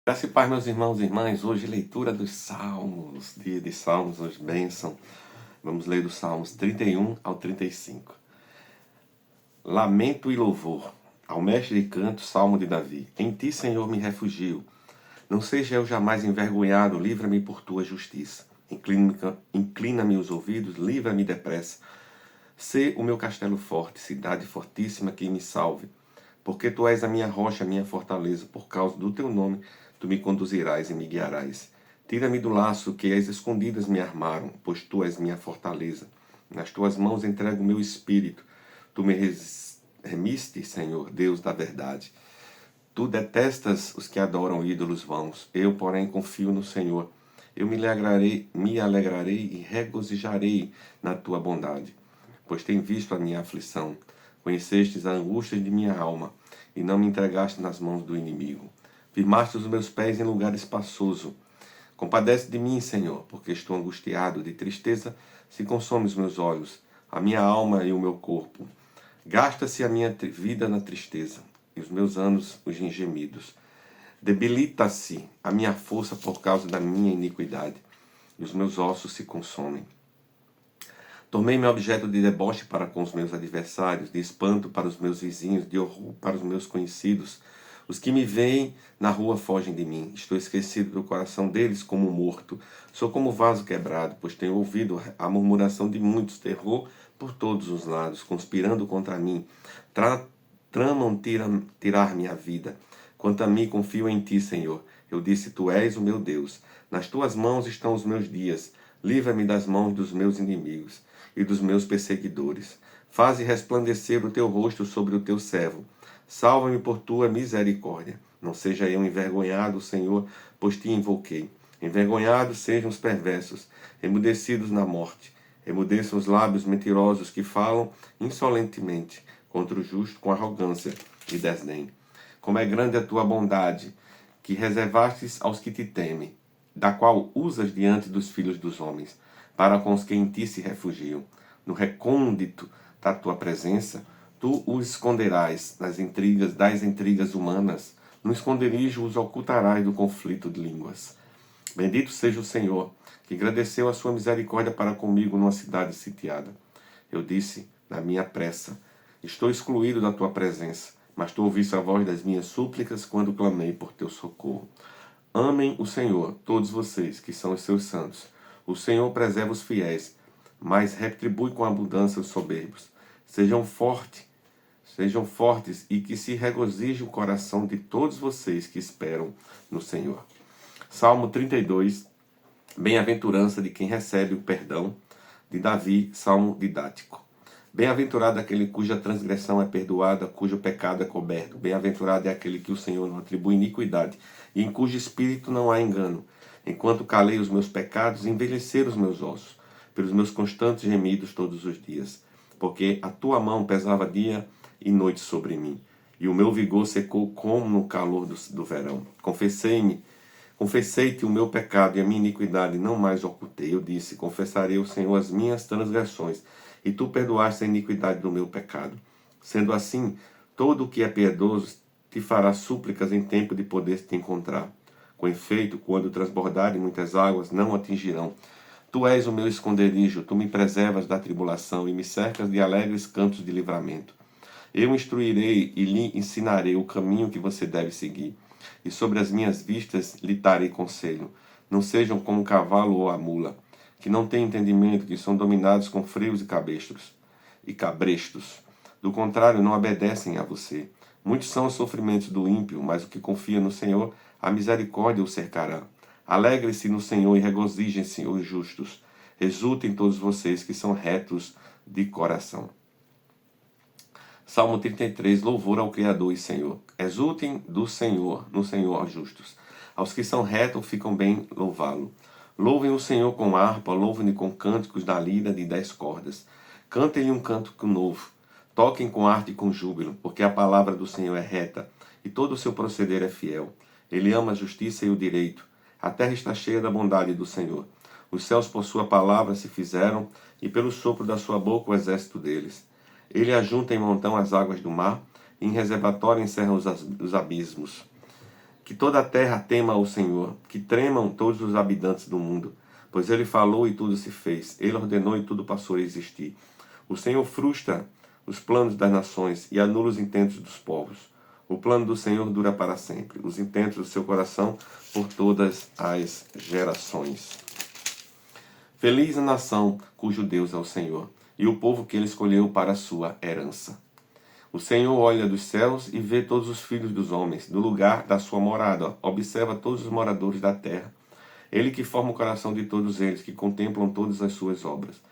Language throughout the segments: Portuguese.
Graça e paz, meus irmãos e irmãs. Hoje, leitura dos Salmos, dia de Salmos, hoje, bênção. Vamos ler dos Salmos 31 ao 35. Lamento e louvor. Ao mestre de canto, Salmo de Davi. Em ti, Senhor, me refugio. Não seja eu jamais envergonhado, livra-me por tua justiça. Inclina-me os ouvidos, livra-me depressa. Sê o meu castelo forte, cidade fortíssima que me salve. Porque tu és a minha rocha, a minha fortaleza, por causa do teu nome, tu me conduzirás e me guiarás. Tira-me do laço que as escondidas me armaram, pois tu és minha fortaleza. Nas tuas mãos entrego o meu espírito. Tu me remiste, Senhor, Deus da verdade. Tu detestas os que adoram ídolos vãos. Eu, porém, confio no Senhor. Eu me alegrarei e regozijarei na tua bondade, pois tem visto a minha aflição. Conhecestes a angústia de minha alma, e não me entregaste nas mãos do inimigo. Firmaste os meus pés em lugar espaçoso. Compadece de mim, Senhor, porque estou angustiado, de tristeza se consome os meus olhos, a minha alma e o meu corpo. Gasta-se a minha vida na tristeza, e os meus anos os gemidos. Debilita-se a minha força por causa da minha iniquidade, e os meus ossos se consomem. Tornei-me objeto de deboche para com os meus adversários, de espanto para os meus vizinhos, de horror para os meus conhecidos. Os que me veem na rua fogem de mim. Estou esquecido do coração deles como morto. Sou como vaso quebrado, pois tenho ouvido a murmuração de muitos, terror por todos os lados, conspirando contra mim. Tramam tirar minha vida. Quanto a mim, confio em ti, Senhor. Eu disse, tu és o meu Deus. Nas tuas mãos estão os meus dias. Livra-me das mãos dos meus inimigos e dos meus perseguidores. Faze resplandecer o teu rosto sobre o teu servo. Salva-me por tua misericórdia. Não seja eu envergonhado, Senhor, pois te invoquei. Envergonhados sejam os perversos, emudecidos na morte. Emudeçam os lábios mentirosos que falam insolentemente contra o justo com arrogância e desdém. Como é grande a tua bondade, que reservastes aos que te temem, da qual usas diante dos filhos dos homens, para com os que em ti se refugiam. No recôndito da tua presença, tu os esconderás das intrigas humanas, no esconderijo os ocultarás do conflito de línguas. Bendito seja o Senhor, que agradeceu a sua misericórdia para comigo numa cidade sitiada. Eu disse, na minha pressa, estou excluído da tua presença, mas tu ouviste a voz das minhas súplicas quando clamei por teu socorro. Amem o Senhor, todos vocês que são os seus santos. O Senhor preserva os fiéis, mas retribui com abundância os soberbos. Sejam fortes e que se regozije o coração de todos vocês que esperam no Senhor. Salmo 32, bem-aventurança de quem recebe o perdão, de Davi, salmo didático. Bem-aventurado é aquele cuja transgressão é perdoada, cujo pecado é coberto. Bem-aventurado é aquele que o Senhor não atribui iniquidade, e em cujo espírito não há engano. Enquanto calei os meus pecados, envelheceram os meus ossos, pelos meus constantes gemidos todos os dias. Porque a tua mão pesava dia e noite sobre mim, e o meu vigor secou como no calor do verão. Confessei-te o meu pecado e a minha iniquidade não mais ocultei. Eu disse, confessarei ao Senhor as minhas transgressões, e tu perdoaste a iniquidade do meu pecado. Sendo assim, todo o que é piedoso te fará súplicas em tempo de poder te encontrar. Com efeito, quando transbordarem muitas águas, não atingirão. Tu és o meu esconderijo, tu me preservas da tribulação e me cercas de alegres cantos de livramento. Eu instruirei e lhe ensinarei o caminho que você deve seguir, e sobre as minhas vistas lhe darei conselho. Não sejam como o cavalo ou a mula, que não têm entendimento, que são dominados com freios e cabrestos. Do contrário, não obedecem a você. Muitos são os sofrimentos do ímpio, mas o que confia no Senhor, a misericórdia o cercará. Alegre-se no Senhor e regozijem-se os justos. Exultem todos vocês que são retos de coração. Salmo 33, louvor ao Criador e Senhor. Exultem no Senhor, justos. Aos que são retos ficam bem louvá-lo. Louvem o Senhor com harpa, louvem-no com cânticos da lira de 10 cordas. Cantem-lhe um cântico novo. Toquem com arte e com júbilo, porque a palavra do Senhor é reta, e todo o seu proceder é fiel. Ele ama a justiça e o direito. A terra está cheia da bondade do Senhor. Os céus por sua palavra se fizeram, e pelo sopro da sua boca o exército deles. Ele ajunta em montão as águas do mar, e em reservatório encerra os abismos. Que toda a terra tema o Senhor, que tremam todos os habitantes do mundo. Pois ele falou e tudo se fez, ele ordenou e tudo passou a existir. O Senhor frustra os planos das nações e anula os intentos dos povos. O plano do Senhor dura para sempre, os intentos do seu coração por todas as gerações. Feliz a nação cujo Deus é o Senhor, e o povo que ele escolheu para a sua herança. O Senhor olha dos céus e vê todos os filhos dos homens, do lugar da sua morada, observa todos os moradores da terra. Ele que forma o coração de todos eles, que contemplam todas as suas obras.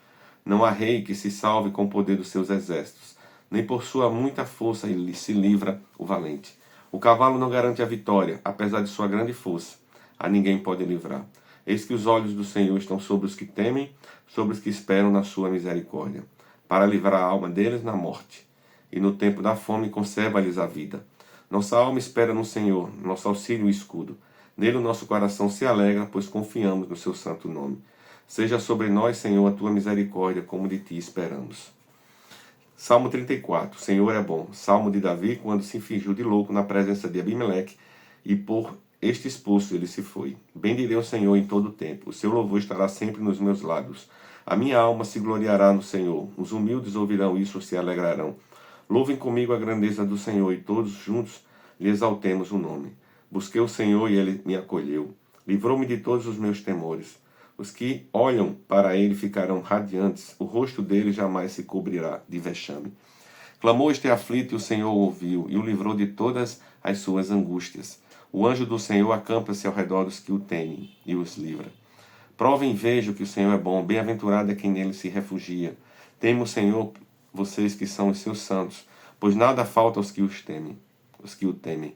Não há rei que se salve com o poder dos seus exércitos, nem por sua muita força ele se livra o valente. O cavalo não garante a vitória, apesar de sua grande força. A ninguém pode livrar. Eis que os olhos do Senhor estão sobre os que temem, sobre os que esperam na sua misericórdia, para livrar a alma deles na morte. E no tempo da fome conserva-lhes a vida. Nossa alma espera no Senhor, nosso auxílio e escudo. Nele o nosso coração se alegra, pois confiamos no seu santo nome. Seja sobre nós, Senhor, a tua misericórdia, como de ti esperamos. Salmo 34. Senhor é bom. Salmo de Davi, quando se fingiu de louco na presença de Abimeleque, e por este expulso ele se foi. Bendirei o Senhor em todo o tempo. O seu louvor estará sempre nos meus lábios. A minha alma se gloriará no Senhor. Os humildes ouvirão isso e se alegrarão. Louvem comigo a grandeza do Senhor, e todos juntos lhe exaltemos o nome. Busquei o Senhor e ele me acolheu. Livrou-me de todos os meus temores. Os que olham para ele ficarão radiantes. O rosto dele jamais se cobrirá de vexame. Clamou este aflito e o Senhor o ouviu e o livrou de todas as suas angústias. O anjo do Senhor acampa-se ao redor dos que o temem e os livra. Provem e vejam que o Senhor é bom. Bem-aventurado é quem nele se refugia. Teme o Senhor, vocês que são os seus santos, pois nada falta aos que o temem.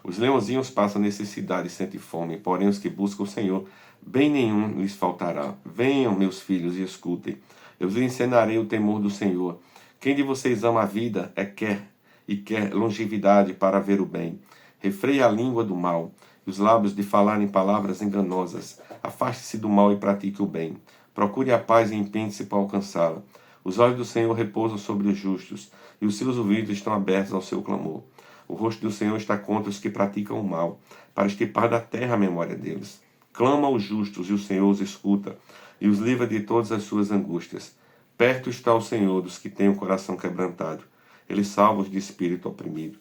Os leãozinhos passam necessidade e sentem fome, porém os que buscam o Senhor, bem nenhum lhes faltará. Venham, meus filhos, e escutem. Eu lhes ensinarei o temor do Senhor. Quem de vocês ama a vida quer longevidade para ver o bem. Refreie a língua do mal, e os lábios de falarem palavras enganosas. Afaste-se do mal e pratique o bem. Procure a paz e empenhe-se para alcançá-la. Os olhos do Senhor repousam sobre os justos, e os seus ouvidos estão abertos ao seu clamor. O rosto do Senhor está contra os que praticam o mal, para extirpar da terra a memória deles. Clama aos justos, e o Senhor os escuta, e os livra de todas as suas angústias. Perto está o Senhor dos que têm o coração quebrantado. Ele salva os de espírito oprimido.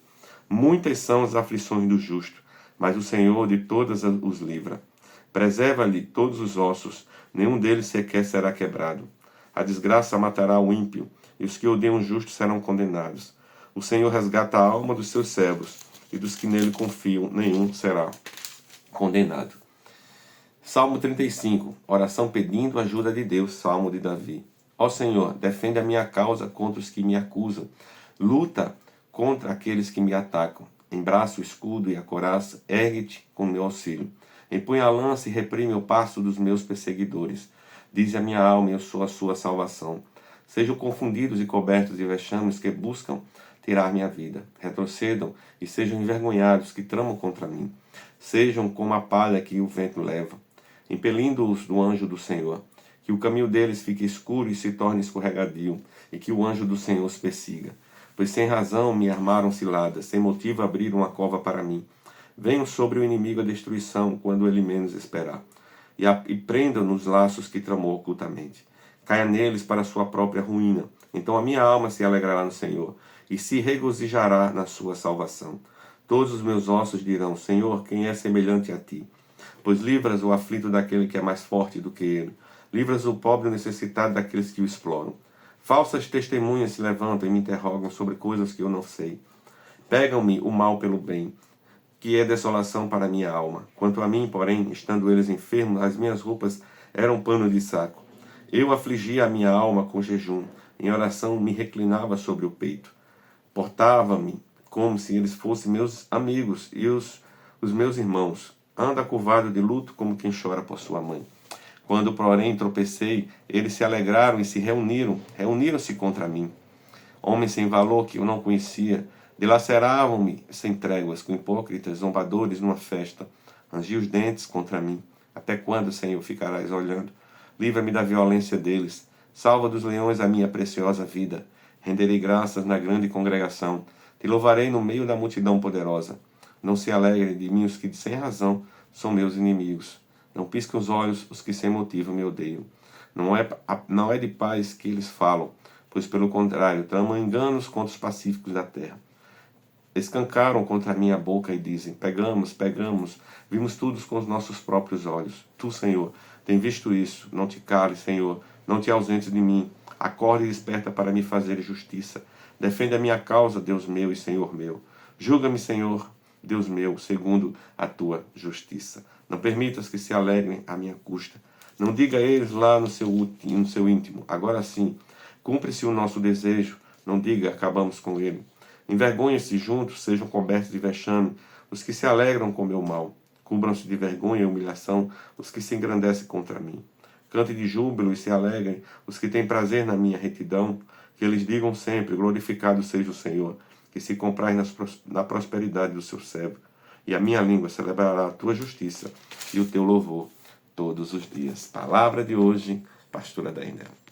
Muitas são as aflições do justo, mas o Senhor de todas os livra. Preserva-lhe todos os ossos, nenhum deles sequer será quebrado. A desgraça matará o ímpio, e os que odeiam o justo serão condenados. O Senhor resgata a alma dos seus servos, e dos que nele confiam, nenhum será condenado. Salmo 35. Oração pedindo ajuda de Deus. Salmo de Davi. Ó Senhor, defende a minha causa contra os que me acusam. Luta contra aqueles que me atacam. Embraça o escudo e a coraça, ergue-te com meu auxílio. Empunha a lança e reprime o passo dos meus perseguidores. Diz a minha alma, eu sou a sua salvação. Sejam confundidos e cobertos de vexames que buscam tirar minha vida. Retrocedam e sejam envergonhados que tramam contra mim. Sejam como a palha que o vento leva, impelindo-os do anjo do Senhor. Que o caminho deles fique escuro e se torne escorregadio, e que o anjo do Senhor os persiga. Pois sem razão me armaram ciladas, sem motivo abriram uma cova para mim. Venham sobre o inimigo a destruição, quando ele menos esperar. E prendam nos laços que tramou ocultamente. Caia neles para a sua própria ruína. Então a minha alma se alegrará no Senhor, e se regozijará na sua salvação. Todos os meus ossos dirão, Senhor, quem é semelhante a ti? Pois livras o aflito daquele que é mais forte do que ele. Livras o pobre e o necessitado daqueles que o exploram. Falsas testemunhas se levantam e me interrogam sobre coisas que eu não sei. Pegam-me o mal pelo bem, que é desolação para a minha alma. Quanto a mim, porém, estando eles enfermos, as minhas roupas eram pano de saco. Eu afligia a minha alma com jejum, em oração me reclinava sobre o peito. Portava-me como se eles fossem meus amigos e os meus irmãos. Anda curvado de luto como quem chora por sua mãe. Quando, porém, tropecei, eles se alegraram e se reuniram-se contra mim. Homens sem valor que eu não conhecia, dilaceravam-me sem tréguas, com hipócritas, zombadores numa festa. Rangi os dentes contra mim. Até quando, Senhor, ficarás olhando? Livra-me da violência deles. Salva dos leões a minha preciosa vida. Renderei graças na grande congregação. Te louvarei no meio da multidão poderosa. Não se alegrem de mim os que sem razão são meus inimigos. Não pisquem os olhos os que sem motivo me odeiam. Não é de paz que eles falam, pois pelo contrário, tramam enganos contra os pacíficos da terra. Escancaram contra a minha boca e dizem: pegamos, pegamos, vimos tudo com os nossos próprios olhos. Tu, Senhor, tem visto isso. Não te cales, Senhor, não te ausentes de mim. Acorde e desperta para me fazer justiça. Defende a minha causa, Deus meu e Senhor meu. Julga-me, Senhor, Deus meu, segundo a tua justiça. Não permitas que se alegrem à minha custa. Não diga a eles lá no seu íntimo: agora sim, cumpre-se o nosso desejo. Não diga: acabamos com ele. Envergonhem-se juntos, sejam cobertos de vexame os que se alegram com meu mal. Cubram-se de vergonha e humilhação os que se engrandecem contra mim. Cantem de júbilo e se alegrem os que têm prazer na minha retidão. Que eles digam sempre: glorificado seja o Senhor, que se compraz na prosperidade do seu servo. E a minha língua celebrará a tua justiça e o teu louvor todos os dias. Palavra de hoje, pastora Dainel.